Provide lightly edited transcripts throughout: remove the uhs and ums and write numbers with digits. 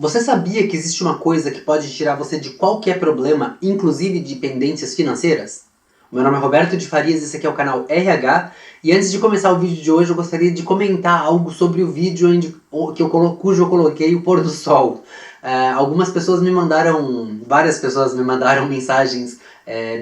Você sabia que existe uma coisa que pode tirar você de qualquer problema, inclusive de pendências financeiras? Meu nome é Roberto de Farias, esse aqui é o canal RH, e antes de começar o vídeo de hoje eu gostaria de comentar algo sobre o vídeo cujo eu coloquei o pôr do sol. Várias pessoas me mandaram mensagens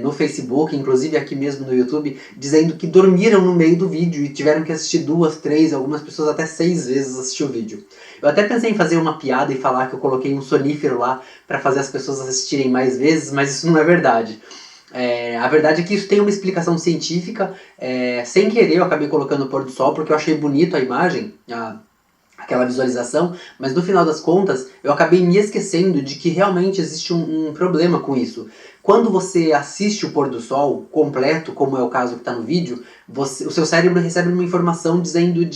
no Facebook, inclusive aqui mesmo no YouTube, dizendo que dormiram no meio do vídeo e tiveram que assistir 2, 3, algumas pessoas até 6 vezes assistir o vídeo. Eu até pensei em fazer uma piada e falar que eu coloquei um sonífero lá para fazer as pessoas assistirem mais vezes, mas isso não é verdade. A verdade é que isso tem uma explicação científica. Sem querer eu acabei colocando o pôr do sol porque eu achei bonito a imagem, aquela visualização, mas no final das contas eu acabei me esquecendo de que realmente existe um problema com isso. Quando você assiste o pôr do sol completo, como é o caso que está no vídeo, o seu cérebro recebe uma informação dizendo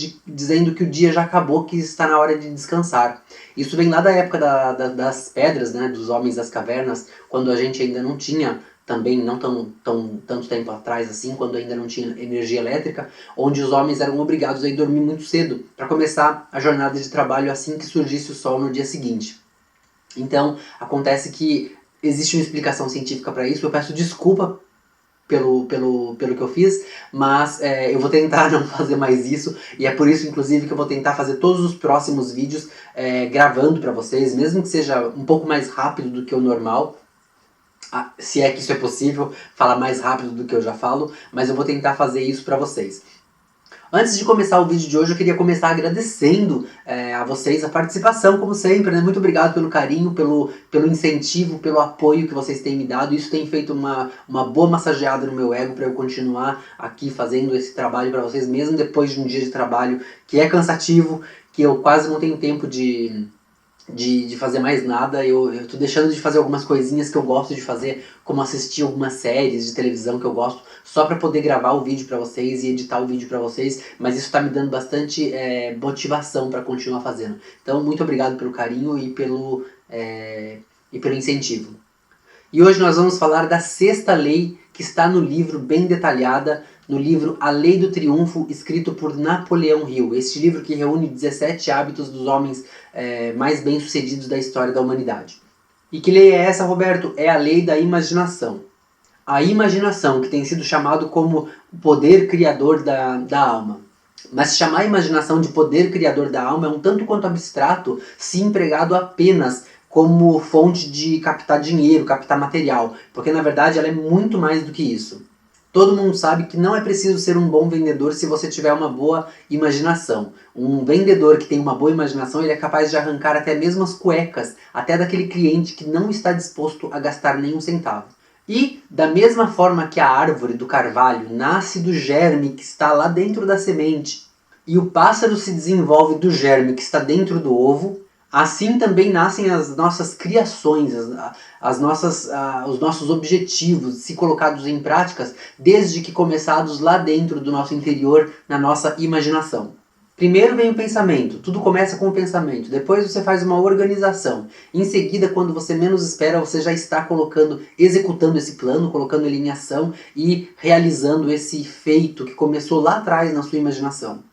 que o dia já acabou, que está na hora de descansar. Isso vem lá da época das pedras, né, dos homens das cavernas, quando a gente ainda não tinha, também não tanto tempo atrás assim, quando ainda não tinha energia elétrica, onde os homens eram obrigados a ir dormir muito cedo para começar a jornada de trabalho assim que surgisse o sol no dia seguinte. Então, acontece que existe uma explicação científica para isso. Eu peço desculpa pelo que eu fiz, mas eu vou tentar não fazer mais isso, e é por isso, inclusive, que eu vou tentar fazer todos os próximos vídeos gravando para vocês, mesmo que seja um pouco mais rápido do que o normal, se é que isso é possível, falar mais rápido do que eu já falo, mas eu vou tentar fazer isso para vocês. Antes de começar o vídeo de hoje, eu queria começar agradecendo a vocês a participação, como sempre, né? Muito obrigado pelo carinho, pelo incentivo, pelo apoio que vocês têm me dado. Isso tem feito uma boa massageada no meu ego para eu continuar aqui fazendo esse trabalho para vocês, mesmo depois de um dia de trabalho que é cansativo, que eu quase não tenho tempo de fazer mais nada. Eu tô deixando de fazer algumas coisinhas que eu gosto de fazer, como assistir algumas séries de televisão que eu gosto, só para poder gravar o vídeo para vocês e editar o vídeo para vocês, mas isso tá me dando bastante motivação para continuar fazendo. Então, muito obrigado pelo carinho e pelo incentivo. E hoje nós vamos falar da sexta lei que está no livro bem detalhada, no livro A Lei do Triunfo, escrito por Napoleão Hill. Este livro que reúne 17 hábitos dos homens mais bem-sucedidos da história da humanidade. E que lei é essa, Roberto? É a lei da imaginação. A imaginação, que tem sido chamado como o poder criador da alma. Mas chamar a imaginação de poder criador da alma é um tanto quanto abstrato se empregado apenas como fonte de captar dinheiro, captar material, porque na verdade ela é muito mais do que isso. Todo mundo sabe que não é preciso ser um bom vendedor se você tiver uma boa imaginação. Um vendedor que tem uma boa imaginação, ele é capaz de arrancar até mesmo as cuecas, até daquele cliente que não está disposto a gastar nenhum centavo. E, da mesma forma que a árvore do carvalho nasce do germe que está lá dentro da semente, e o pássaro se desenvolve do germe que está dentro do ovo, assim também nascem as nossas criações, os nossos objetivos, se colocados em práticas, desde que começados lá dentro do nosso interior, na nossa imaginação. Primeiro vem o pensamento, tudo começa com o pensamento, depois você faz uma organização. Em seguida, quando você menos espera, você já está executando esse plano, colocando ele em ação e realizando esse feito que começou lá atrás na sua imaginação.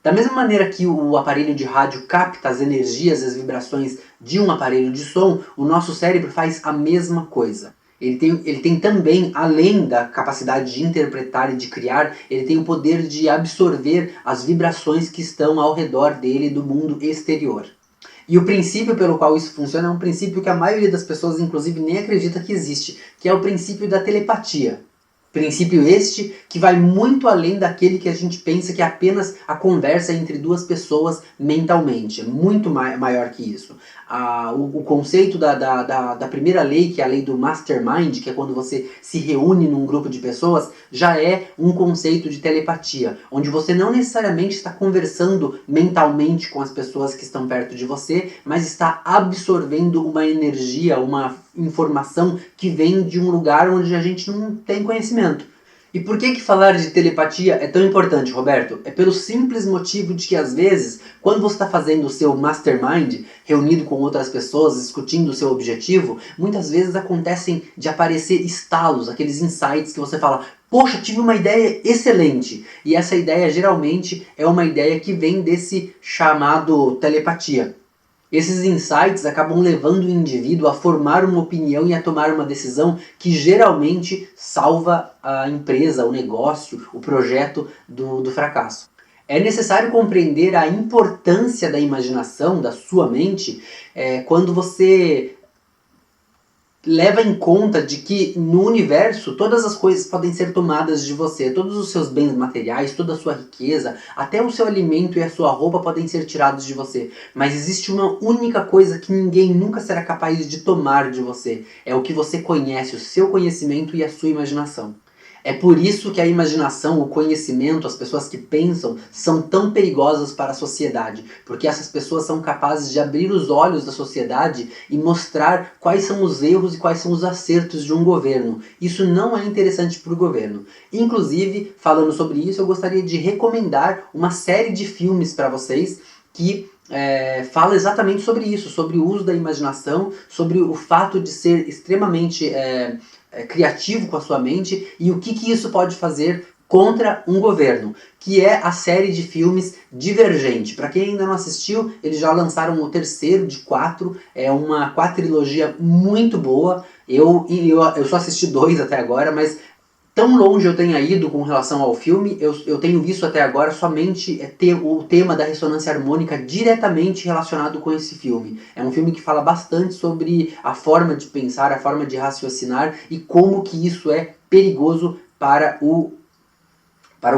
Da mesma maneira que o aparelho de rádio capta as energias e as vibrações de um aparelho de som, o nosso cérebro faz a mesma coisa. Ele tem também, além da capacidade de interpretar e de criar, ele tem o poder de absorver as vibrações que estão ao redor dele do mundo exterior. E o princípio pelo qual isso funciona é um princípio que a maioria das pessoas, inclusive, nem acredita que existe, que é o princípio da telepatia. Princípio este que vai muito além daquele que a gente pensa que é apenas a conversa entre duas pessoas mentalmente. É muito maior que isso. O conceito da primeira lei, que é a lei do mastermind, que é quando você se reúne num grupo de pessoas, já é um conceito de telepatia, onde você não necessariamente está conversando mentalmente com as pessoas que estão perto de você, mas está absorvendo uma energia, uma informação que vem de um lugar onde a gente não tem conhecimento. E por que falar de telepatia é tão importante, Roberto? É pelo simples motivo de que às vezes, quando você está fazendo o seu mastermind, reunido com outras pessoas, discutindo o seu objetivo, muitas vezes acontecem de aparecer estalos, aqueles insights que você fala: poxa, tive uma ideia excelente. E essa ideia geralmente é uma ideia que vem desse chamado telepatia. Esses insights acabam levando o indivíduo a formar uma opinião e a tomar uma decisão que geralmente salva a empresa, o negócio, o projeto do fracasso. É necessário compreender a importância da imaginação, da sua mente, quando você leva em conta de que no universo todas as coisas podem ser tomadas de você, todos os seus bens materiais, toda a sua riqueza, até o seu alimento e a sua roupa podem ser tirados de você. Mas existe uma única coisa que ninguém nunca será capaz de tomar de você. É o que você conhece, o seu conhecimento e a sua imaginação. É por isso que a imaginação, o conhecimento, as pessoas que pensam, são tão perigosas para a sociedade. Porque essas pessoas são capazes de abrir os olhos da sociedade e mostrar quais são os erros e quais são os acertos de um governo. Isso não é interessante para o governo. Inclusive, falando sobre isso, eu gostaria de recomendar uma série de filmes para vocês que fala exatamente sobre isso, sobre o uso da imaginação, sobre o fato de ser extremamente criativo com a sua mente e o que isso pode fazer contra um governo, que é a série de filmes Divergente. Para quem ainda não assistiu, eles já lançaram o terceiro de 4, é uma quadrilogia muito boa. Eu só assisti 2 até agora, mas tão longe eu tenha ido com relação ao filme, eu tenho visto até agora somente o tema da ressonância harmônica diretamente relacionado com esse filme. É um filme que fala bastante sobre a forma de pensar, a forma de raciocinar e como que isso é perigoso para o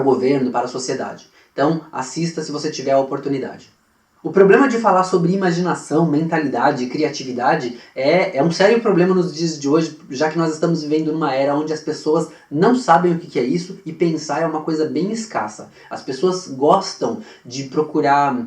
governo, para a sociedade. Então assista se você tiver a oportunidade. O problema de falar sobre imaginação, mentalidade e criatividade é um sério problema nos dias de hoje, já que nós estamos vivendo numa era onde as pessoas não sabem o que é isso e pensar é uma coisa bem escassa. As pessoas gostam de procurar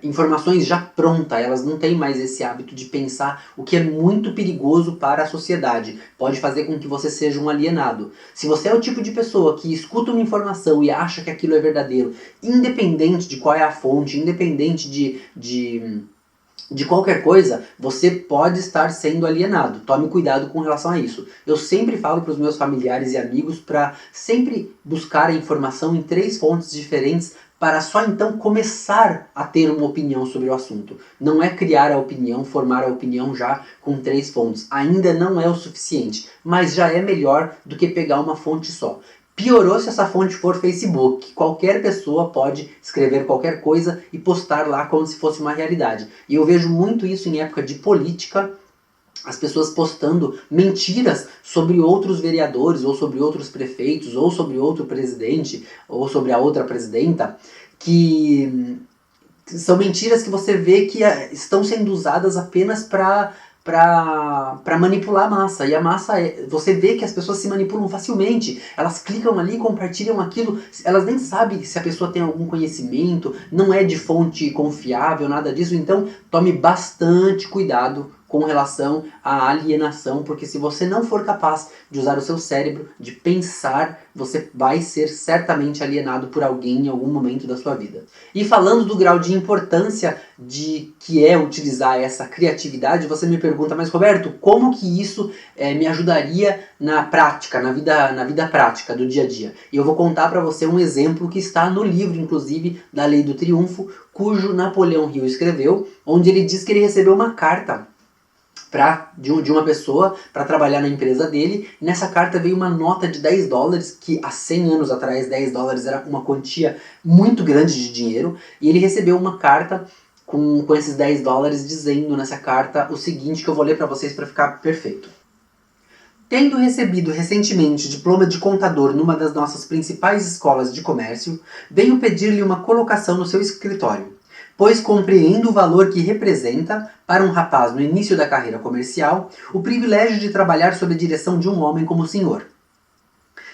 informações já prontas, elas não têm mais esse hábito de pensar, o que é muito perigoso para a sociedade. Pode fazer com que você seja um alienado. Se você é o tipo de pessoa que escuta uma informação e acha que aquilo é verdadeiro, independente de qual é a fonte, independente de qualquer coisa, você pode estar sendo alienado. Tome cuidado com relação a isso. Eu sempre falo para os meus familiares e amigos para sempre buscar a informação em 3 fontes diferentes para só então começar a ter uma opinião sobre o assunto. Não é criar a opinião, formar a opinião já com 3 fontes. Ainda não é o suficiente, mas já é melhor do que pegar uma fonte só. Piorou se essa fonte for Facebook. Qualquer pessoa pode escrever qualquer coisa e postar lá como se fosse uma realidade. E eu vejo muito isso em época de política, as pessoas postando mentiras sobre outros vereadores, ou sobre outros prefeitos, ou sobre outro presidente, ou sobre a outra presidenta, que são mentiras que você vê que estão sendo usadas apenas para manipular a massa. E a massa, você vê que as pessoas se manipulam facilmente. Elas clicam ali, compartilham aquilo, elas nem sabem se a pessoa tem algum conhecimento, não é de fonte confiável, nada disso. Então tome bastante cuidado com relação à alienação, porque se você não for capaz de usar o seu cérebro, de pensar, você vai ser certamente alienado por alguém em algum momento da sua vida. E falando do grau de importância de que é utilizar essa criatividade, você me pergunta, mas Roberto, como que isso me ajudaria na prática, na vida prática do dia a dia? E eu vou contar para você um exemplo que está no livro, inclusive, da Lei do Triunfo, cujo Napoleão Hill escreveu, onde ele diz que ele recebeu uma carta de uma pessoa para trabalhar na empresa dele. E nessa carta veio uma nota de $10, que há 100 anos atrás $10 era uma quantia muito grande de dinheiro, e ele recebeu uma carta com esses $10 dizendo nessa carta o seguinte, que eu vou ler para vocês para ficar perfeito. Tendo recebido recentemente diploma de contador numa das nossas principais escolas de comércio, venho pedir-lhe uma colocação no seu escritório, pois compreendo o valor que representa, para um rapaz no início da carreira comercial, o privilégio de trabalhar sob a direção de um homem como o senhor.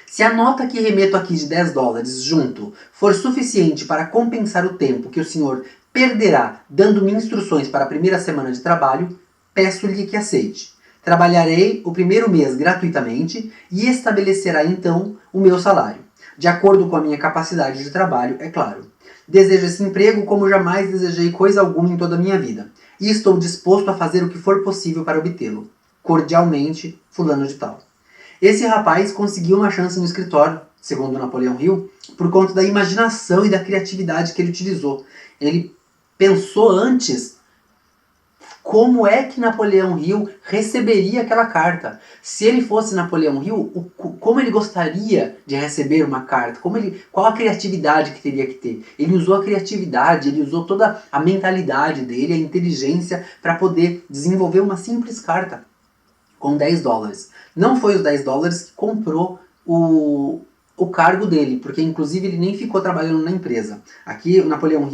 Se a nota que remeto aqui de $10 junto for suficiente para compensar o tempo que o senhor perderá dando-me instruções para a primeira semana de trabalho, peço-lhe que aceite. Trabalharei o primeiro mês gratuitamente e estabelecerá então o meu salário, de acordo com a minha capacidade de trabalho, é claro. Desejo esse emprego como jamais desejei coisa alguma em toda a minha vida, e estou disposto a fazer o que for possível para obtê-lo. Cordialmente, fulano de tal. Esse rapaz conseguiu uma chance no escritório, segundo Napoleão Hill, por conta da imaginação e da criatividade que ele utilizou. Ele pensou antes como é que Napoleão Hill receberia aquela carta. Se ele fosse Napoleão Hill, como ele gostaria de receber uma carta? Qual a criatividade que teria que ter? Ele usou a criatividade, ele usou toda a mentalidade dele, a inteligência para poder desenvolver uma simples carta com $10. Não foi os $10 que comprou o cargo dele, porque inclusive ele nem ficou trabalhando na empresa. Aqui o Napoleão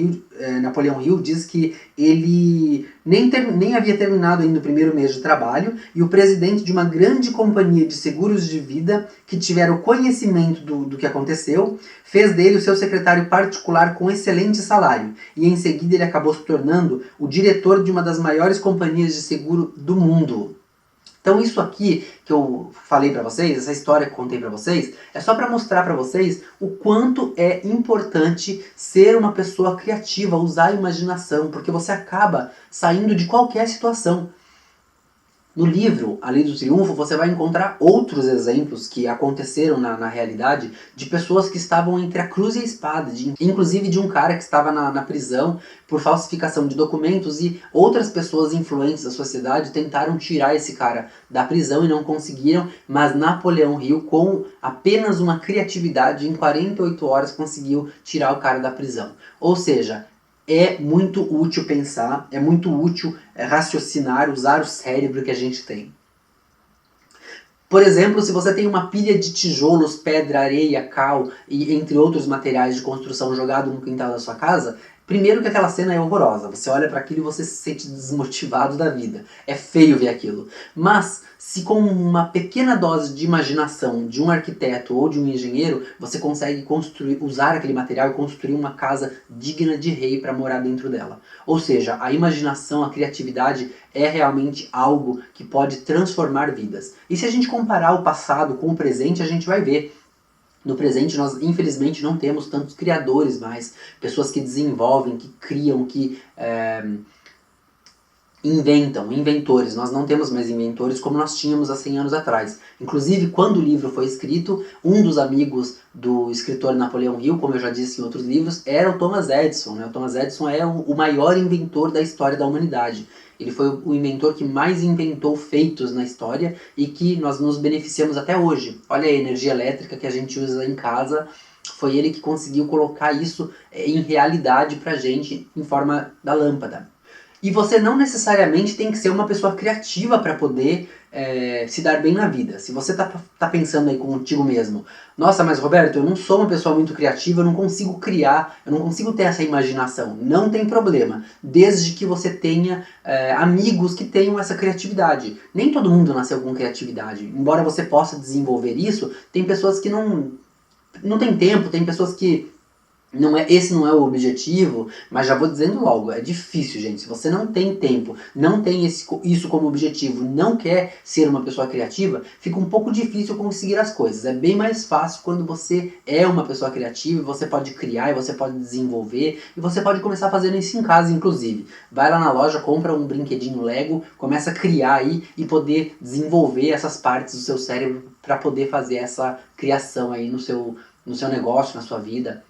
Hill diz que ele nem havia terminado ainda o primeiro mês de trabalho, e o presidente de uma grande companhia de seguros de vida, que tiveram conhecimento do que aconteceu, fez dele o seu secretário particular com excelente salário, e em seguida ele acabou se tornando o diretor de uma das maiores companhias de seguro do mundo. Então isso aqui que eu falei pra vocês, essa história que eu contei pra vocês, é só pra mostrar pra vocês o quanto é importante ser uma pessoa criativa, usar a imaginação, porque você acaba saindo de qualquer situação. No livro A Lei do Triunfo, você vai encontrar outros exemplos que aconteceram na realidade de pessoas que estavam entre a cruz e a espada, inclusive de um cara que estava na prisão por falsificação de documentos, e outras pessoas influentes da sociedade tentaram tirar esse cara da prisão e não conseguiram, mas Napoleão Hill, com apenas uma criatividade, em 48 horas conseguiu tirar o cara da prisão. Ou seja, é muito útil pensar, é muito útil raciocinar, usar o cérebro que a gente tem. Por exemplo, se você tem uma pilha de tijolos, pedra, areia, cal e entre outros materiais de construção jogado no quintal da sua casa, primeiro que aquela cena é horrorosa. Você olha para aquilo e você se sente desmotivado da vida. É feio ver aquilo. Mas se com uma pequena dose de imaginação de um arquiteto ou de um engenheiro, você consegue usar aquele material e construir uma casa digna de rei para morar dentro dela. Ou seja, a imaginação, a criatividade é realmente algo que pode transformar vidas. E se a gente comparar o passado com o presente, a gente vai ver. No presente, nós infelizmente não temos tantos criadores mais, pessoas que desenvolvem, que criam, que inventam, inventores. Nós não temos mais inventores como nós tínhamos há 100 anos atrás. Inclusive, quando o livro foi escrito, um dos amigos do escritor Napoleão Hill, como eu já disse em outros livros, era o Thomas Edison. Né? O Thomas Edison é o maior inventor da história da humanidade. Ele foi o inventor que mais inventou feitos na história e que nós nos beneficiamos até hoje. Olha a energia elétrica que a gente usa em casa, foi ele que conseguiu colocar isso em realidade pra gente em forma da lâmpada. E você não necessariamente tem que ser uma pessoa criativa para poder se dar bem na vida. Se você tá pensando aí contigo mesmo, nossa, mas Roberto, eu não sou uma pessoa muito criativa, eu não consigo criar, eu não consigo ter essa imaginação. Não tem problema, desde que você tenha amigos que tenham essa criatividade. Nem todo mundo nasceu com criatividade. Embora você possa desenvolver isso, tem pessoas que não tem tempo, tem pessoas que esse não é o objetivo, mas já vou dizendo logo, é difícil, gente. Se você não tem tempo, não tem isso como objetivo, não quer ser uma pessoa criativa, fica um pouco difícil conseguir as coisas. É bem mais fácil quando você é uma pessoa criativa, e você pode criar, e você pode desenvolver, e você pode começar fazendo isso em casa, inclusive. Vai lá na loja, compra um brinquedinho Lego, começa a criar aí e poder desenvolver essas partes do seu cérebro para poder fazer essa criação aí no seu negócio, na sua vida.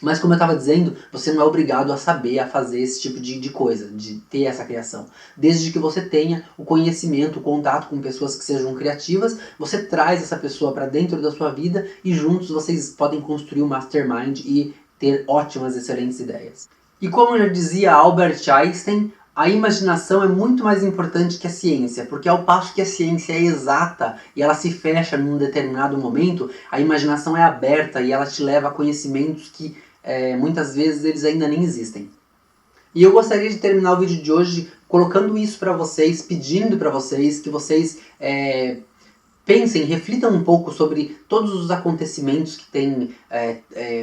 Mas como eu estava dizendo, você não é obrigado a saber, a fazer esse tipo de coisa, de ter essa criação. Desde que você tenha o conhecimento, o contato com pessoas que sejam criativas, você traz essa pessoa para dentro da sua vida e juntos vocês podem construir um mastermind e ter ótimas, excelentes ideias. E como já dizia Albert Einstein, a imaginação é muito mais importante que a ciência, porque ao passo que a ciência é exata e ela se fecha num determinado momento, a imaginação é aberta e ela te leva a conhecimentos que muitas vezes eles ainda nem existem. E eu gostaria de terminar o vídeo de hoje colocando isso para vocês, pedindo para vocês que vocês pensem, reflitam um pouco sobre todos os acontecimentos que têm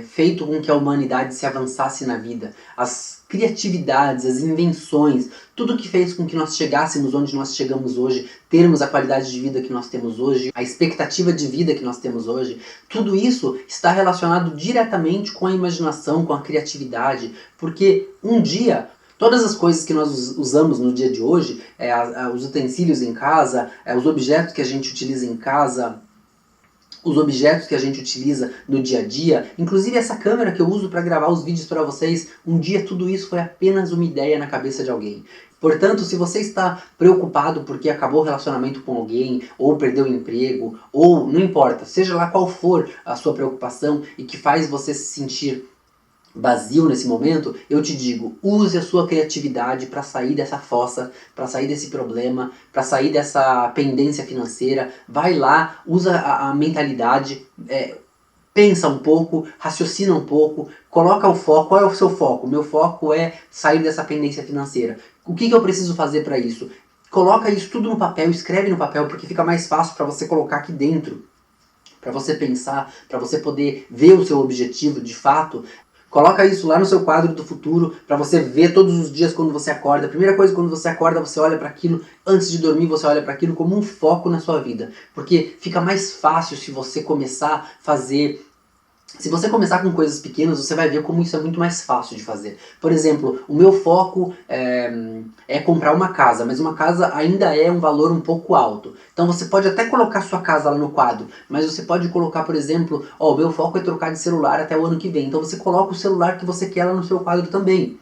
feito com que a humanidade se avançasse na vida. As criatividades, as invenções, tudo que fez com que nós chegássemos onde nós chegamos hoje, termos a qualidade de vida que nós temos hoje, a expectativa de vida que nós temos hoje, tudo isso está relacionado diretamente com a imaginação, com a criatividade, porque um dia todas as coisas que nós usamos no dia de hoje, os utensílios em casa, os objetos que a gente utiliza em casa, os objetos que a gente utiliza no dia a dia, inclusive essa câmera que eu uso para gravar os vídeos para vocês, um dia tudo isso foi apenas uma ideia na cabeça de alguém. Portanto, se você está preocupado porque acabou o relacionamento com alguém, ou perdeu o emprego, ou não importa, seja lá qual for a sua preocupação e que faz você se sentir vazio nesse momento, eu te digo, use a sua criatividade para sair dessa fossa, para sair desse problema, para sair dessa pendência financeira. Vai lá, usa a mentalidade, pensa um pouco, raciocina um pouco, coloca o foco. Qual é o seu foco? O meu foco é sair dessa pendência financeira. O que eu preciso fazer para isso? Coloca isso tudo no papel, escreve no papel, porque fica mais fácil para você colocar aqui dentro, para você pensar, para você poder ver o seu objetivo de fato. Coloca isso lá no seu quadro do futuro para você ver todos os dias quando você acorda. A primeira coisa, quando você acorda, você olha para aquilo. Antes de dormir, você olha para aquilo como um foco na sua vida. Porque fica mais fácil se você começar a fazer... Se você começar com coisas pequenas, você vai ver como isso é muito mais fácil de fazer. Por exemplo, o meu foco é comprar uma casa, mas uma casa ainda é um valor um pouco alto. Então você pode até colocar sua casa lá no quadro, mas você pode colocar, por exemplo, o meu foco é trocar de celular até o ano que vem. Então você coloca o celular que você quer lá no seu quadro também.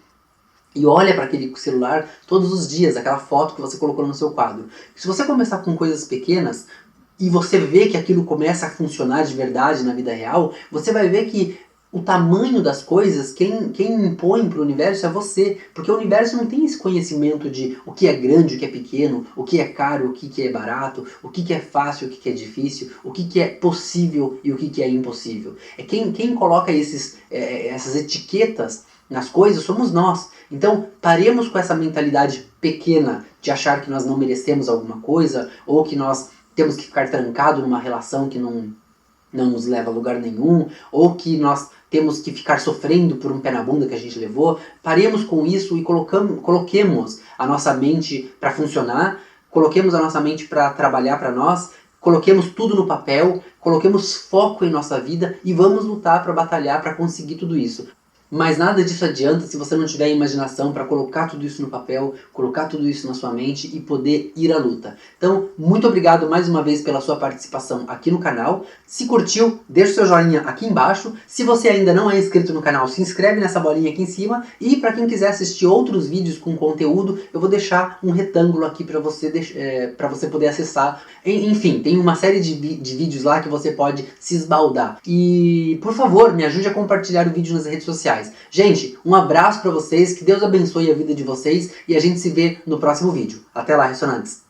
E olha para aquele celular todos os dias, aquela foto que você colocou no seu quadro. Se você começar com coisas pequenas, e você vê que aquilo começa a funcionar de verdade na vida real, você vai ver que o tamanho das coisas, quem impõe para o universo é você. Porque o universo não tem esse conhecimento de o que é grande, o que é pequeno, o que é caro, o que é barato, o que é fácil, o que é difícil, o que é possível e o que é impossível. É quem coloca essas etiquetas nas coisas somos nós. Então paremos com essa mentalidade pequena de achar que nós não merecemos alguma coisa, ou que nós temos que ficar trancado numa relação que não nos leva a lugar nenhum, ou que nós temos que ficar sofrendo por um pé na bunda que a gente levou. Paremos com isso e coloquemos a nossa mente para funcionar, coloquemos a nossa mente para trabalhar para nós, coloquemos tudo no papel, coloquemos foco em nossa vida e vamos lutar para batalhar para conseguir tudo isso. Mas nada disso adianta se você não tiver imaginação para colocar tudo isso no papel, colocar tudo isso na sua mente e poder ir à luta. Então, muito obrigado mais uma vez pela sua participação aqui no canal. Se curtiu, deixa o seu joinha aqui embaixo. Se você ainda não é inscrito no canal, se inscreve nessa bolinha aqui em cima. E para quem quiser assistir outros vídeos com conteúdo, eu vou deixar um retângulo aqui para você poder acessar. Enfim, tem uma série de vídeos lá que você pode se esbaldar. E, por favor, me ajude a compartilhar o vídeo nas redes sociais. Gente, um abraço para vocês, que Deus abençoe a vida de vocês e a gente se vê no próximo vídeo. Até lá, ressonantes!